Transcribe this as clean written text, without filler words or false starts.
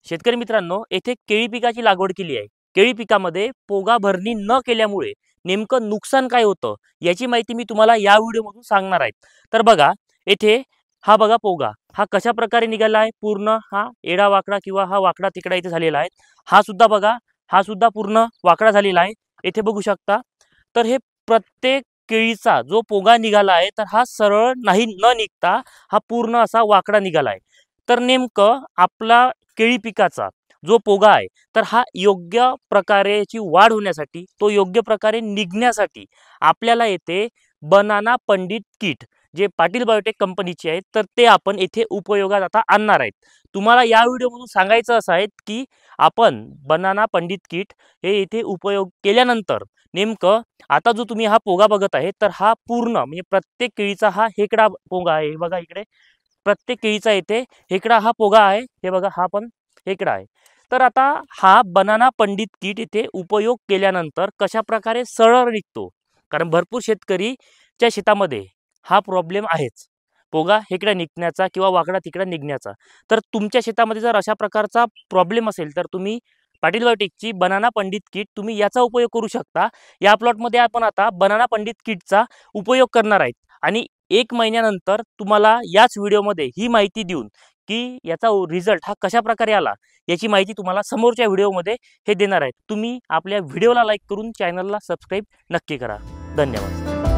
शेतकरी मित्रांनो, येथे केळी पिकाची लागवड केली आहे। केळी पिकामध्ये पोगा भरणी न केल्यामुळे नेमकं नुकसान काय होतं याची माहिती मी तुम्हाला या व्हिडिओमधून सांगणार आहे। तर बघा, येथे हा बघा पोगा हा कशा प्रकारे निघाला आहे। पूर्ण हा एडा वाकडा किंवा हा वाकडा तिकडा इथे झालेला आहे। हा सुद्धा बघा, हा सुद्धा पूर्ण वाकडा झालेला आहे। येथे बघू शकता। तर हे प्रत्येक केळीचा जो पोगा निघाला आहे तर हा सरळ नाही न निघता हा पूर्ण असा वाकडा निघाला आहे। तर नेमकं आपला केळी पिकाचा जो पोगा आहे तर हा योग्य प्रकारेची वाढ होण्यासाठी, तो योग्य प्रकारे निघण्यासाठी आपल्याला येथे बनाना पंडित किट जे पाटील बायोटेक कंपनीचे आहेत तर ते आपण येथे उपयोगात आता आणणार आहेत। तुम्हाला या व्हिडिओमधून सांगायचं असं आहे की आपण बनाना पंडित किट हे येथे उपयोग केल्यानंतर नेमकं आता जो तुम्ही हा पोगा बघत आहे तर हा पूर्ण म्हणजे प्रत्येक केळीचा हा हेकडा पोगा आहे। हे बघा इकडे प्रत्येक केळीचा येथे हेकडा हा पोगा आहे। हे बघा हा पण हेकडा आहे। तर आता हा बनाना पंडित किट इथे उपयोग केल्यानंतर कशा प्रकारे सरळ निघतो, कारण भरपूर शेतकरीच्या शेतामध्ये हा प्रॉब्लेम आहेच, पोगा हेकडा निघण्याचा किंवा वाकडा तिकडा निघण्याचा। तर तुमच्या शेतामध्ये जर अशा प्रकारचा प्रॉब्लेम असेल तर तुम्ही पाटील बायोटेकची बनाना पंडित किट तुम्ही याचा उपयोग करू शकता। या प्लॉटमध्ये आपण आता बनाना पंडित किटचा उपयोग करणार आहेत आणि 1 महिन्यानंतर तुम्हाला याच व्हिडिओमध्ये ही माहिती देऊन की याचा रिझल्ट हा कशा प्रकारे आला याची माहिती तुम्हाला समोरच्या व्हिडिओमध्ये हे देणार आहे। तुम्ही आपल्या व्हिडिओला लाईक करून चॅनलला सबस्क्राईब नक्की करा। धन्यवाद।